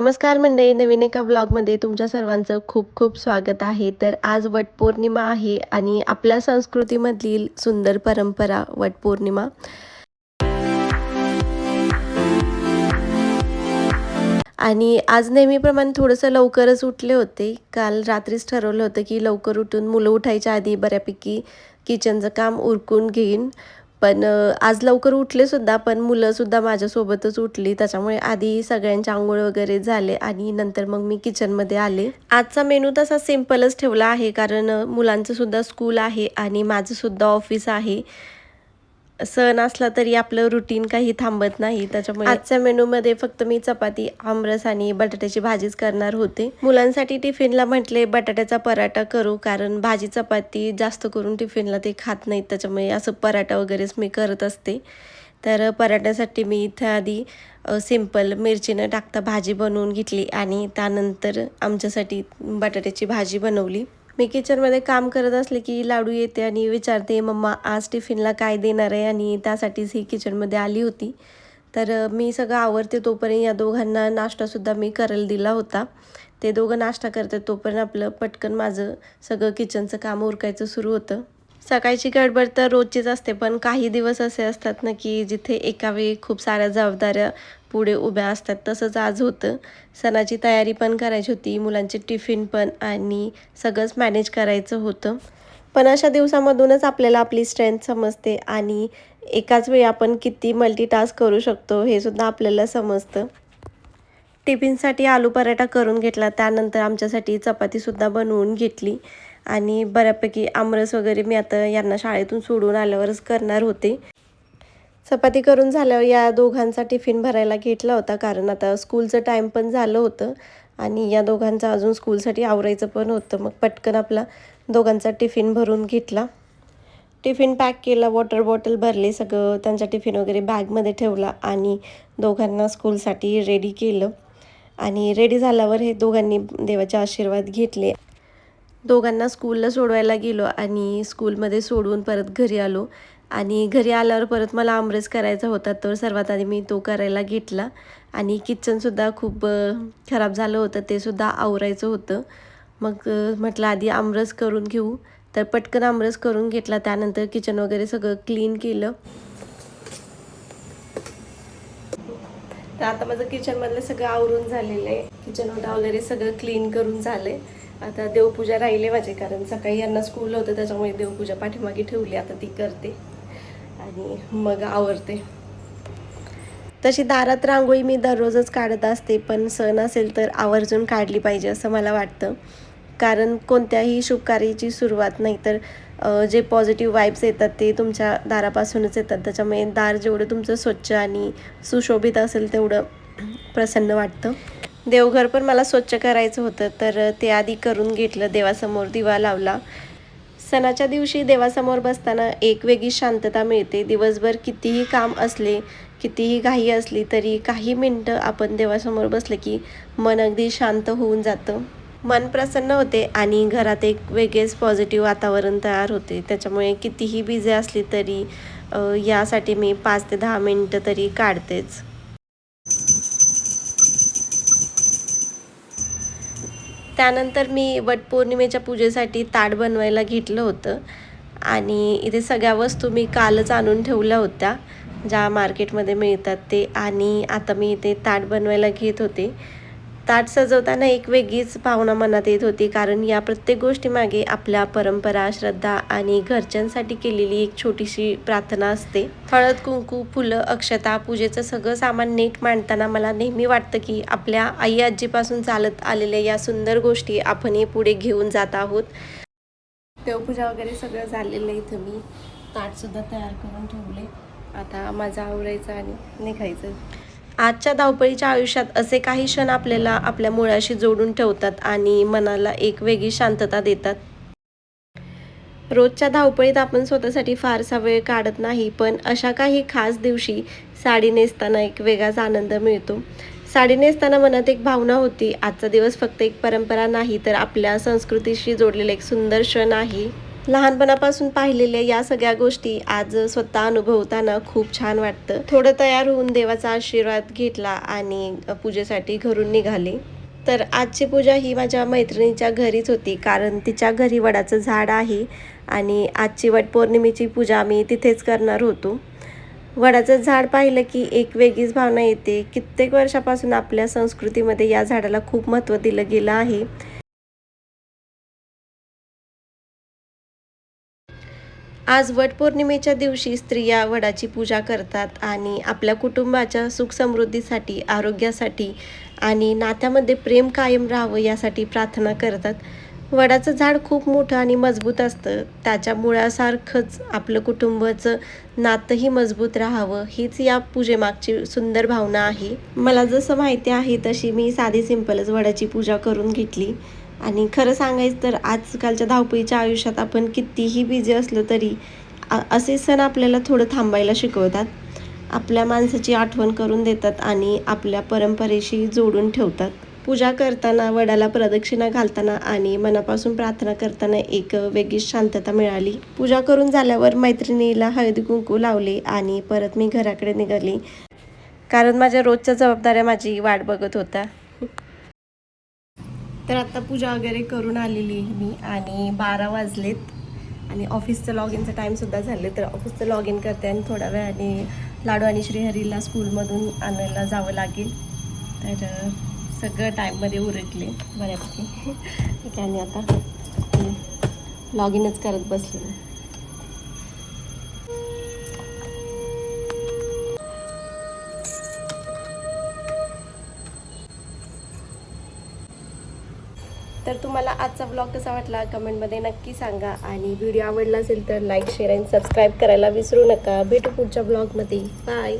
नमस्कार मंडळी, नवीन एका ब्लॉगमध्ये तुमच्या सर्वांचं खूप खूप स्वागत आहे. तर आज वटपौर्णिमा आहे आणि आपल्या संस्कृतीमधील सुंदर परंपरा वटपौर्णिमा. आणि आज नेहमीप्रमाणे थोडंसं लवकरच उठले होते. काल रात्रीच ठरवलं होतं की लवकर उठून मुलं उठायच्या आधी बऱ्यापैकी किचनचं काम उरकून घेईन. पण आज लवकर उठलेसुद्धा, पण मुलंसुद्धा माझ्यासोबतच उठली. त्याच्यामुळे आधी सगळ्यांचे अंघोळ वगैरे झाले आणि नंतर मग मी किचनमध्ये आले. आजचा मेनू तसा सिंपलच ठेवला आहे, कारण मुलांचंसुद्धा स्कूल आहे आणि माझंसुद्धा ऑफिस आहे. सण असला तरी आपलं रुटीन काही थांबत नाही. त्याच्यामुळे आजच्या मेनूमध्ये फक्त मी चपाती, आमरस आणि बटाट्याची भाजीच करणार होते. मुलांसाठी टिफिनला म्हटले बटाट्याचा पराठा करू, कारण भाजी चपाती जास्त करून टिफिनला ते खात नाहीत. त्याच्यामुळे असं पराठा वगैरेच मी करत असते. तर पराठ्यासाठी मी इथे आधी सिंपल मिरची न टाकता भाजी बनवून घेतली आणि त्यानंतर आमच्यासाठी बटाट्याची भाजी बनवली. मी किचनमध्ये काम करत असले की लाडू येते आणि विचारते, मम्मा आज टिफिनला काय देणार आहे, आणि त्यासाठीच ही किचनमध्ये आली होती. तर मी सगळं आवरते तोपर्यंत या दोघांना नाश्तासुद्धा मी करायला दिला होता. ते दोघं नाश्ता करतात तोपर्यंत आपलं पटकन माझं सगळं किचनचं काम उरकायचं सुरू होतं. सकाळची गडबड तर रोजचीच असते, पण काही दिवस असे असतात ना की जिथे एका वेळी खूप साऱ्या जबाबदाऱ्या पुढे उभ्या असतात. तसंच आज होतं. सणाची तयारी पण करायची होती, मुलांचे टिफिन पण, आणि सगळंच मॅनेज करायचं होतं. पण अशा दिवसामधूनच आपल्याला आपली स्ट्रेंथ समजते आणि एकाच वेळी आपण किती मल्टीटास्क करू शकतो हे सुद्धा आपल्याला समजतं. टिफिनसाठी आलू पराठा करून घेतला, त्यानंतर आमच्यासाठी चपातीसुद्धा बनवून घेतली आणि बऱ्यापैकी आमरस वगैरे मी आता यांना शाळेतून सोडून आल्यावरच करणार होते. चपाती करून झाल्यावर या दोघांचा टिफिन भरायला घेतला होता, कारण आता स्कूलचं टाईम पण झालं होतं आणि या दोघांचं अजून स्कूलसाठी आवरायचं पण होतं. मग पटकन आपला दोघांचा टिफिन भरून घेतला. टिफिन पॅक केला, वॉटर बॉटल भरले, सगळं त्यांचा टिफिन वगैरे बॅगमध्ये ठेवला आणि दोघांना स्कूलसाठी रेडी केलं. आणि रेडी झाल्यावर हे दोघांनी देवाचे आशीर्वाद घेतले. दोघांना स्कूलला सोडवायला गेलो आणि स्कूलमध्ये सोडवून परत घरी आलो. आणि घरी आल्यावर परत मला आमरस करायचा होता, तर सर्वात आधी मी तो करायला घेतला. आणि किचनसुद्धा खूप खराब झालं होतं, ते सुद्धा आवरायचं होतं. मग म्हटलं आधी आमरस करून घेऊ, तर पटकन आमरस करून घेतला. त्यानंतर किचन वगैरे सगळं क्लीन केलं. तर आता माझं किचनमधलं सगळं आवरून झालेलं आहे. किचन ओटा वगैरे सगळं क्लीन करून झालं आहे. आता देवपूजा राहिली माझी, कारण सकाळी यांना स्कूल होतं, त्याच्यामुळे देवपूजा पाठीमागे ठेवली. आता ती करते आणि मग आवरते. तशी दारात रांगोळी मी दररोजच काढत असते, पण सण असेल तर आवर्जून काढली पाहिजे असं मला वाटतं. कारण कोणत्याही शुभ कार्याची सुरुवात, नाही तर जे पॉझिटिव्ह वाईब्स येतात ते तुमच्या दारापासूनच येतात. त्याच्यामुळे दार जेवढं तुमचं स्वच्छ आणि सुशोभित असेल तेवढं प्रसन्न वाटतं. देवघर पण मला स्वच्छ करायचं होतं, तर ते आधी करून घेतलं. देवासमोर दिवा लावला. सणाच्या दिवशी देवासमोर बसताना एक वेगळी शांतता मिळते. दिवसभर कितीही काम असले, कितीही घाई असली, तरी काही मिनटं आपण देवासमोर बसले की मन अगदी शांत होऊन जातं. मन प्रसन्न होते आणि घरात एक वेगळेच पॉझिटिव्ह वातावरण तयार होते. त्याच्यामुळे कितीही बिझी असली तरी यासाठी मी 5 ते 10 मिनटं तरी काढतेच. त्यानंतर मी वटपौर्णिमेच्या पूजेसाठी ताट बनवायला घेतलं होतं आणि इथे सगळ्या वस्तू मी कालच आणून ठेवल्या होत्या, ज्या मार्केटमध्ये मिळतात ते. आणि आता मी इथे ताट बनवायला घेत होते. ताट सजवताना एक वेगळीच भावना मनात येत होती, कारण या प्रत्येक गोष्टीमागे आपल्या परंपरा, श्रद्धा आणि घरच्यांसाठी केलेली एक छोटीशी प्रार्थना असते. हळद, कुंकू, फुलं, अक्षता, पूजेचं सगळं सामान नीट मांडताना मला नेहमी वाटतं की आपल्या आई आजीपासून चालत आलेल्या या सुंदर गोष्टी आपणही पुढे घेऊन जात आहोत. देवपूजा वगैरे सगळं झालेलं आहे. इथं मी ताटसुद्धा तयार करून ठेवले. आता माझं आवरायचं आणि निघायचं. आजच्या धावपळीच्या आयुष्यात असे काही क्षण आपल्याला आपल्या मुळाशी जोडून ठेवतात आणि मनाला एक वेगळी शांतता देतात. रोजच्या धावपळीत आपण स्वतःसाठी फारसा वेळ काढत नाही, पण अशा काही खास दिवशी साडी नेसताना एक वेगळाच आनंद मिळतो. साडी नेसताना मनात एक भावना होती, आजचा दिवस फक्त एक परंपरा नाही, तर आपल्या संस्कृतीशी जोडलेला एक सुंदर क्षण आहे. लहानपणापासून पाहिलेल्या या सगळ्या गोष्टी आज स्वतः अनुभवताना खूप छान वाटतं. थोडं तयार होऊन देवाचा आशीर्वाद घेतला आणि पूजेसाठी घरून निघाले. तर आजची पूजा ही माझ्या मैत्रिणीच्या घरीच होती, कारण तिच्या घरी वडाचं झाड आहे आणि आजची वटपौर्णिमेची पूजा आम्ही तिथेच करणार होतो. वडाचं झाड पाहिलं की एक वेगळीच भावना येते. कित्येक वर्षापासून आपल्या संस्कृतीमध्ये या झाडाला खूप महत्त्व दिलं गेलं आहे. आज वटपौर्णिमेच्या दिवशी स्त्रिया वडाची पूजा करतात आणि आपल्या कुटुंबाच्या सुखसमृद्धीसाठी, आरोग्यासाठी आणि नात्यामध्ये प्रेम कायम राहावं यासाठी प्रार्थना करतात. वडाचं झाड खूप मोठं आणि मजबूत असतं. त्याच्या मुळासारखंच आपलं कुटुंबाचं नातंही मजबूत राहावं हीच या पूजेमागची सुंदर भावना आहे. मला जसं माहिती आहे तशी मी साधी सिंपलच वडाची पूजा करून घेतली. आणि खरं सांगायचं तर आजकालच्या धावपळीच्या आयुष्यात आपण कितीही बिझी असलो तरी असे सण आपल्याला थोडं थांबायला शिकवतात. आपल्या माणसाची आठवण करून देतात आणि आपल्या परंपरेशी जोडून ठेवतात. पूजा करताना, वडाला प्रदक्षिणा घालताना आणि मनापासून प्रार्थना करताना एक वेगळीच शांतता मिळाली. पूजा करून झाल्यावर मैत्रिणीला हळदी कुंकू लावले आणि परत मी घराकडे निघाली, कारण माझ्या रोजच्या जबाबदाऱ्या माझी वाट बघत होत्या. तर आता पूजा वगैरे करून आलेली मी आणि 12 वाजलेत आणि ऑफिसचं लॉग इनचा टाईमसुद्धा झाले. तर ऑफिसचं लॉग इन करते आणि थोड्या वेळाने लाडू आणि श्रीहरीला स्कूलमधून आणायला जावं लागेल. तर सगळं टाईममध्ये उरकले बऱ्यापैकी. आणि आता लॉग इनच करत बसले. तर तुम्हाला आजचा ब्लॉग कसा वाटला कमेंटमध्ये नक्की सांगा आणि व्हिडिओ आवडला असेल तर लाईक, शेअर आणि सबस्क्राईब करायला विसरू नका. भेटू पुढच्या ब्लॉगमध्ये. बाय.